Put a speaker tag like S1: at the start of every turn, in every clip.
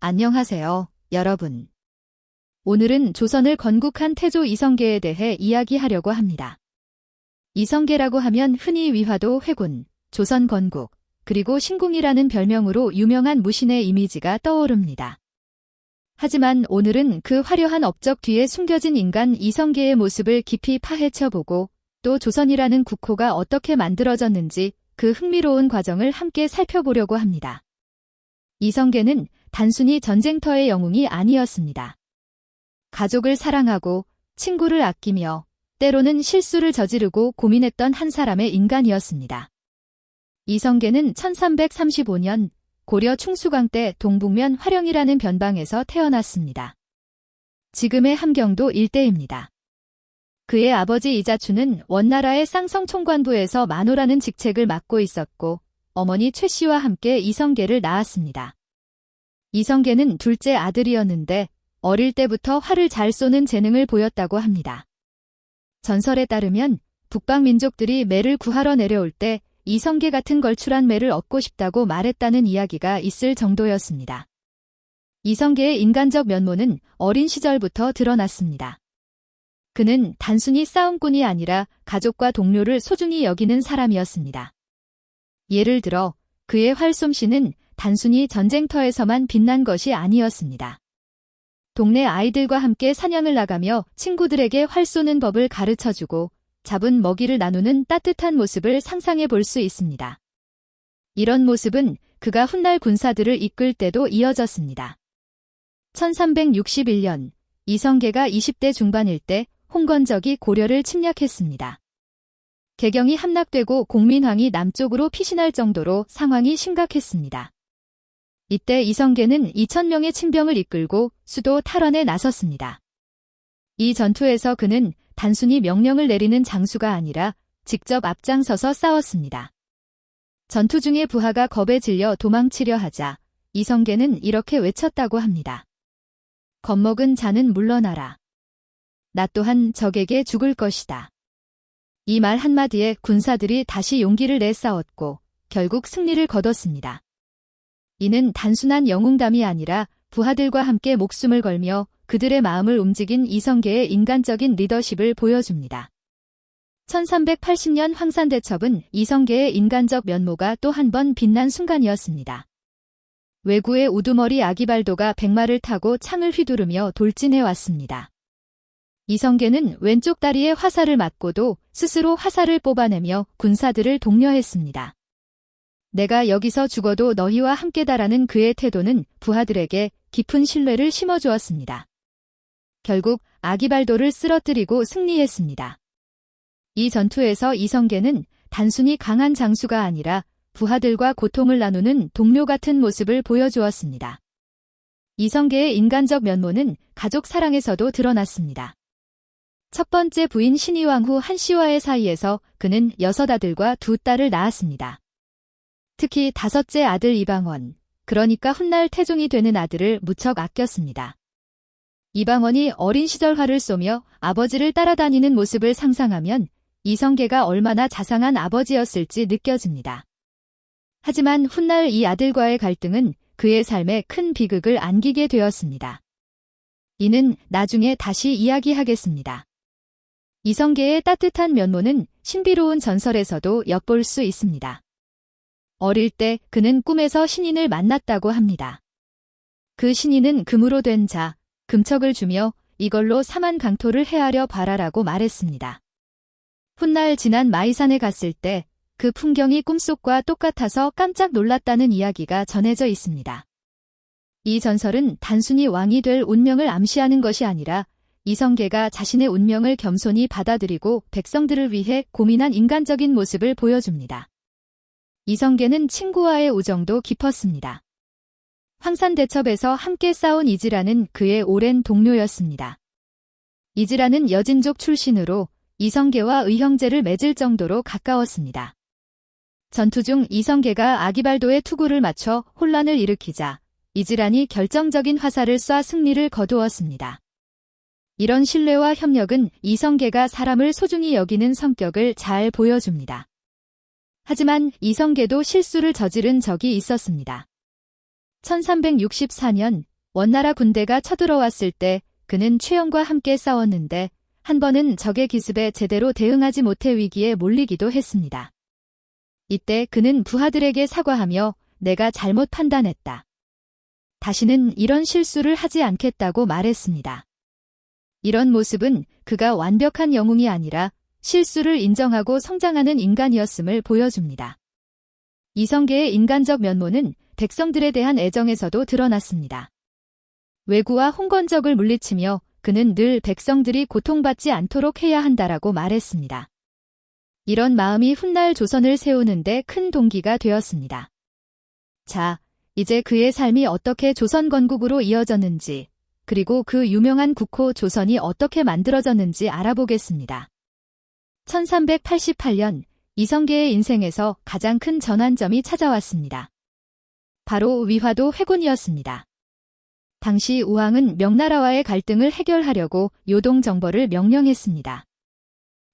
S1: 안녕하세요, 여러분. 오늘은 조선을 건국한 태조 이성계에 대해 이야기하려고 합니다. 이성계라고 하면 흔히 위화도 회군, 조선 건국, 그리고 신궁이라는 별명으로 유명한 무신의 이미지가 떠오릅니다. 하지만 오늘은 그 화려한 업적 뒤에 숨겨진 인간 이성계의 모습을 깊이 파헤쳐보고 또 조선이라는 국호가 어떻게 만들어졌는지 그 흥미로운 과정을 함께 살펴보려고 합니다. 이성계는 단순히 전쟁터의 영웅이 아니었습니다. 가족을 사랑하고 친구를 아끼며 때로는 실수를 저지르고 고민했던 한 사람의 인간이었습니다. 이성계는 1335년 고려 충수광 때 동북면 화령이라는 변방에서 태어났습니다. 지금의 함경도 일대입니다. 그의 아버지 이자추는 원나라의 쌍성총관부에서 만호라는 직책을 맡고 있었고 어머니 최씨와 함께 이성계를 낳았습니다. 이성계는 둘째 아들이었는데 어릴 때부터 활을 잘 쏘는 재능을 보였다고 합니다. 전설에 따르면 북방 민족들이 매를 구하러 내려올 때 이성계 같은 걸출한 매를 얻고 싶다고 말했다는 이야기가 있을 정도였습니다. 이성계의 인간적 면모는 어린 시절부터 드러났습니다. 그는 단순히 싸움꾼이 아니라 가족과 동료를 소중히 여기는 사람이었습니다. 예를 들어 그의 활솜씨는 단순히 전쟁터에서만 빛난 것이 아니었습니다. 동네 아이들과 함께 사냥을 나가며 친구들에게 활 쏘는 법을 가르쳐주고 잡은 먹이를 나누는 따뜻한 모습을 상상해 볼 수 있습니다. 이런 모습은 그가 훗날 군사들을 이끌 때도 이어졌습니다. 1361년 이성계가 20대 중반일 때 홍건적이 고려를 침략했습니다. 개경이 함락되고 공민왕이 남쪽으로 피신할 정도로 상황이 심각했습니다. 이때 이성계는 2,000명의 친병을 이끌고 수도 탈환에 나섰습니다. 이 전투에서 그는 단순히 명령을 내리는 장수가 아니라 직접 앞장서서 싸웠습니다. 전투 중에 부하가 겁에 질려 도망치려 하자 이성계는 이렇게 외쳤다고 합니다. 겁먹은 자는 물러나라. 나 또한 적에게 죽을 것이다. 이 말 한마디에 군사들이 다시 용기를 내 싸웠고 결국 승리를 거뒀습니다. 이는 단순한 영웅담이 아니라 부하들과 함께 목숨을 걸며 그들의 마음을 움직인 이성계의 인간적인 리더십을 보여줍니다. 1380년 황산대첩은 이성계의 인간적 면모가 또 한 번 빛난 순간이었습니다. 왜구의 우두머리 아기발도가 백마를 타고 창을 휘두르며 돌진해 왔습니다. 이성계는 왼쪽 다리에 화살을 맞고도 스스로 화살을 뽑아내며 군사들을 독려했습니다. 내가 여기서 죽어도 너희와 함께다라는 그의 태도는 부하들에게 깊은 신뢰를 심어주었습니다. 결국 아기발도를 쓰러뜨리고 승리했습니다. 이 전투에서 이성계는 단순히 강한 장수가 아니라 부하들과 고통을 나누는 동료 같은 모습을 보여주었습니다. 이성계의 인간적 면모는 가족 사랑에서도 드러났습니다. 첫 번째 부인 신의왕 후 한씨와의 사이에서 그는 6 아들과 2 딸을 낳았습니다. 특히 5째 아들 이방원, 그러니까 훗날 태종이 되는 아들을 무척 아꼈습니다. 이방원이 어린 시절 활을 쏘며 아버지를 따라다니는 모습을 상상하면 이성계가 얼마나 자상한 아버지였을지 느껴집니다. 하지만 훗날 이 아들과의 갈등은 그의 삶에 큰 비극을 안기게 되었습니다. 이는 나중에 다시 이야기하겠습니다. 이성계의 따뜻한 면모는 신비로운 전설에서도 엿볼 수 있습니다. 어릴 때 그는 꿈에서 신인을 만났다고 합니다. 그 신인은 금으로 된 자, 금척을 주며 이걸로 사만 강토를 헤아려 봐라라고 말했습니다. 훗날 지난 마이산에 갔을 때 그 풍경이 꿈속과 똑같아서 깜짝 놀랐다는 이야기가 전해져 있습니다. 이 전설은 단순히 왕이 될 운명을 암시하는 것이 아니라 이성계가 자신의 운명을 겸손히 받아들이고 백성들을 위해 고민한 인간적인 모습을 보여줍니다. 이성계는 친구와의 우정도 깊었습니다. 황산대첩에서 함께 싸운 이지라는 그의 오랜 동료였습니다. 이지라는 여진족 출신으로 이성계와 의형제를 맺을 정도로 가까웠습니다. 전투 중 이성계가 아기발도의 투구를 맞춰 혼란을 일으키자 이지란이 결정적인 화살을 쏴 승리를 거두었습니다. 이런 신뢰와 협력은 이성계가 사람을 소중히 여기는 성격을 잘 보여줍니다. 하지만 이성계도 실수를 저지른 적이 있었습니다. 1364년 원나라 군대가 쳐들어왔을 때 그는 최영과 함께 싸웠는데 한 번은 적의 기습에 제대로 대응하지 못해 위기에 몰리기도 했습니다. 이때 그는 부하들에게 사과하며 내가 잘못 판단했다. 다시는 이런 실수를 하지 않겠다고 말했습니다. 이런 모습은 그가 완벽한 영웅이 아니라 실수를 인정하고 성장하는 인간이었음을 보여줍니다. 이성계의 인간적 면모는 백성들에 대한 애정에서도 드러났습니다. 왜구와 홍건적을 물리치며 그는 늘 백성들이 고통받지 않도록 해야 한다라고 말했습니다. 이런 마음이 훗날 조선을 세우는데 큰 동기가 되었습니다. 자, 이제 그의 삶이 어떻게 조선 건국으로 이어졌는지, 그리고 그 유명한 국호 조선이 어떻게 만들어졌는지 알아보겠습니다. 1388년 이성계의 인생에서 가장 큰 전환점이 찾아왔습니다. 바로 위화도 회군이었습니다. 당시 우왕은 명나라와의 갈등을 해결하려고 요동정벌을 명령했습니다.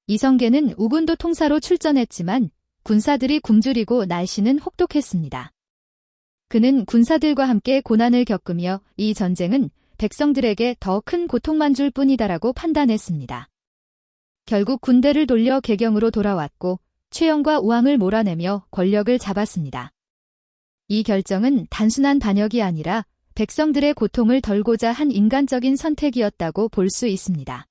S1: 이성계는 우군도 통사로 출전했지만 군사들이 굶주리고 날씨는 혹독했습니다. 그는 군사들과 함께 고난을 겪으며 이 전쟁은 백성들에게 더 큰 고통만 줄 뿐이다라고 판단했습니다. 결국 군대를 돌려 개경으로 돌아왔고 최영과 우왕을 몰아내며 권력을 잡았습니다. 이 결정은 단순한 반역이 아니라 백성들의 고통을 덜고자 한 인간적인 선택이었다고 볼 수 있습니다.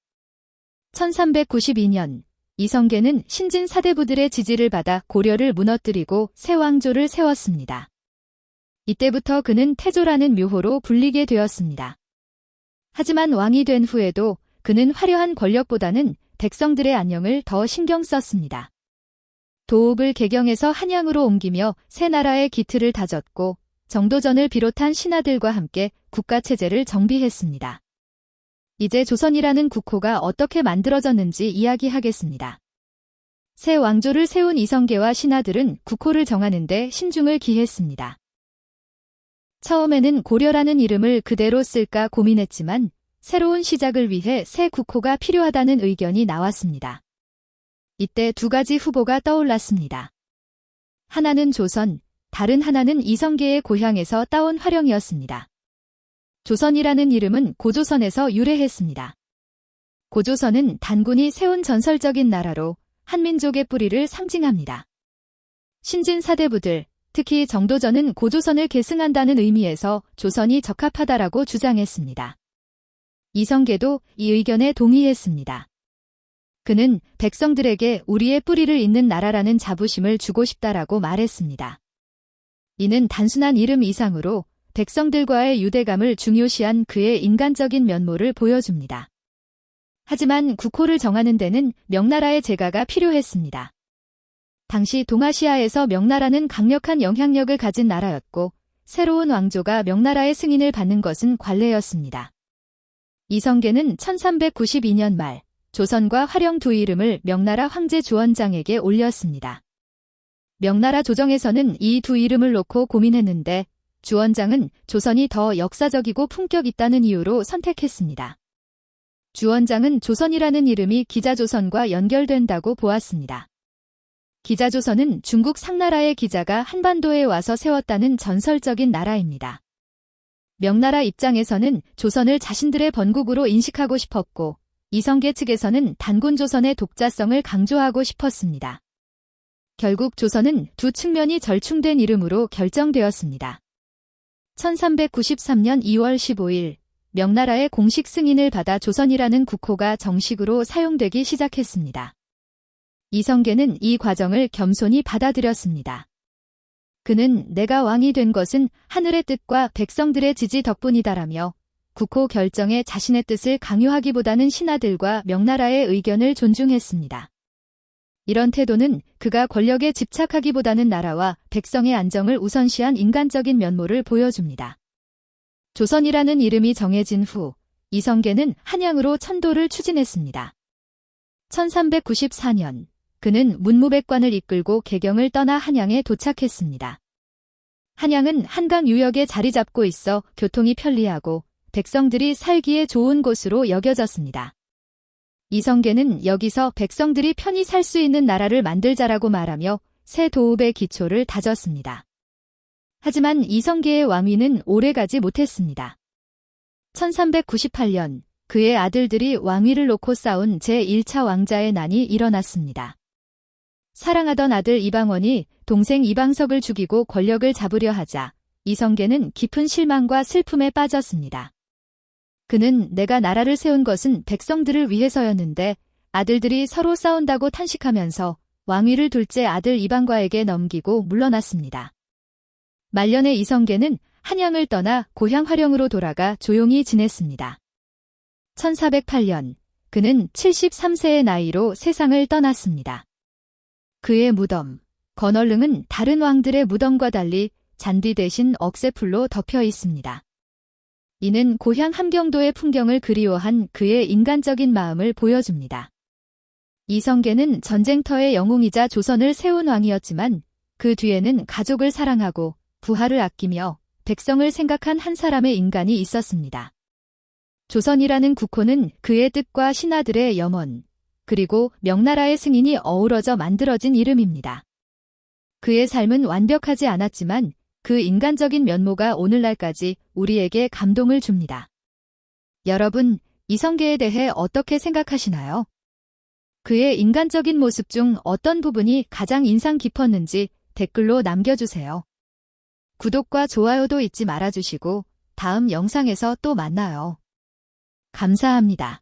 S1: 1392년 이성계는 신진 사대부들의 지지를 받아 고려를 무너뜨리고 새 왕조를 세웠습니다. 이때부터 그는 태조라는 묘호로 불리게 되었습니다. 하지만 왕이 된 후에도 그는 화려한 권력보다는 백성들의 안녕을 더 신경 썼습니다. 도읍을 개경에서 한양으로 옮기며 새 나라의 기틀을 다졌고 정도전을 비롯한 신하들과 함께 국가체제를 정비했습니다. 이제 조선이라는 국호가 어떻게 만들어졌는지 이야기하겠습니다. 새 왕조를 세운 이성계와 신하들은 국호를 정하는 데 신중을 기했습니다. 처음에는 고려라는 이름을 그대로 쓸까 고민했지만 새로운 시작을 위해 새 국호가 필요하다는 의견이 나왔습니다. 이때 두 가지 후보가 떠올랐습니다. 하나는 조선, 다른 하나는 이성계의 고향에서 따온 화령이었습니다. 조선이라는 이름은 고조선에서 유래했습니다. 고조선은 단군이 세운 전설적인 나라로 한민족의 뿌리를 상징합니다. 신진 사대부들, 특히 정도전은 고조선을 계승한다는 의미에서 조선이 적합하다라고 주장했습니다. 이성계도 이 의견에 동의했습니다. 그는 백성들에게 우리의 뿌리를 잇는 나라라는 자부심을 주고 싶다라고 말했습니다. 이는 단순한 이름 이상으로 백성들과의 유대감을 중요시한 그의 인간적인 면모를 보여줍니다. 하지만 국호를 정하는 데는 명나라의 재가가 필요했습니다. 당시 동아시아에서 명나라는 강력한 영향력을 가진 나라였고 새로운 왕조가 명나라의 승인을 받는 것은 관례였습니다. 이성계는 1392년 말 조선과 화령 두 이름을 명나라 황제 주원장에게 올렸습니다. 명나라 조정에서는 이 두 이름을 놓고 고민했는데 주원장은 조선이 더 역사적이고 품격 있다는 이유로 선택했습니다. 주원장은 조선이라는 이름이 기자조선과 연결된다고 보았습니다. 기자조선은 중국 상나라의 기자가 한반도에 와서 세웠다는 전설적인 나라입니다. 명나라 입장에서는 조선을 자신들의 번국으로 인식하고 싶었고 이성계 측에서는 단군 조선의 독자성을 강조하고 싶었습니다. 결국 조선은 두 측면이 절충된 이름으로 결정되었습니다. 1393년 2월 15일 명나라의 공식 승인을 받아 조선이라는 국호가 정식으로 사용되기 시작했습니다. 이성계는 이 과정을 겸손히 받아들였습니다. 그는 내가 왕이 된 것은 하늘의 뜻과 백성들의 지지 덕분이다라며 국호 결정에 자신의 뜻을 강요하기보다는 신하들과 명나라의 의견을 존중했습니다. 이런 태도는 그가 권력에 집착하기보다는 나라와 백성의 안정을 우선시한 인간적인 면모를 보여줍니다. 조선이라는 이름이 정해진 후 이성계는 한양으로 천도를 추진했습니다. 1394년 그는 문무백관을 이끌고 개경을 떠나 한양에 도착했습니다. 한양은 한강 유역에 자리 잡고 있어 교통이 편리하고 백성들이 살기에 좋은 곳으로 여겨졌습니다. 이성계는 여기서 백성들이 편히 살 수 있는 나라를 만들자라고 말하며 새 도읍의 기초를 다졌습니다. 하지만 이성계의 왕위는 오래가지 못했습니다. 1398년 그의 아들들이 왕위를 놓고 싸운 제1차 왕자의 난이 일어났습니다. 사랑하던 아들 이방원이 동생 이방석을 죽이고 권력을 잡으려 하자 이성계는 깊은 실망과 슬픔에 빠졌습니다. 그는 내가 나라를 세운 것은 백성들을 위해서였는데 아들들이 서로 싸운다고 탄식하면서 왕위를 둘째 아들 이방과에게 넘기고 물러났습니다. 말년의 이성계는 한양을 떠나 고향 화령으로 돌아가 조용히 지냈습니다. 1408년 그는 73세의 나이로 세상을 떠났습니다. 그의 무덤, 건얼릉은 다른 왕들의 무덤과 달리 잔디 대신 억새풀로 덮여 있습니다. 이는 고향 함경도의 풍경을 그리워한 그의 인간적인 마음을 보여줍니다. 이성계는 전쟁터의 영웅이자 조선을 세운 왕이었지만 그 뒤에는 가족을 사랑하고 부하를 아끼며 백성을 생각한 한 사람의 인간이 있었습니다. 조선이라는 국호는 그의 뜻과 신하들의 염원, 그리고 명나라의 승인이 어우러져 만들어진 이름입니다. 그의 삶은 완벽하지 않았지만 그 인간적인 면모가 오늘날까지 우리에게 감동을 줍니다. 여러분, 이성계에 대해 어떻게 생각하시나요? 그의 인간적인 모습 중 어떤 부분이 가장 인상 깊었는지 댓글로 남겨주세요. 구독과 좋아요도 잊지 말아주시고 다음 영상에서 또 만나요. 감사합니다.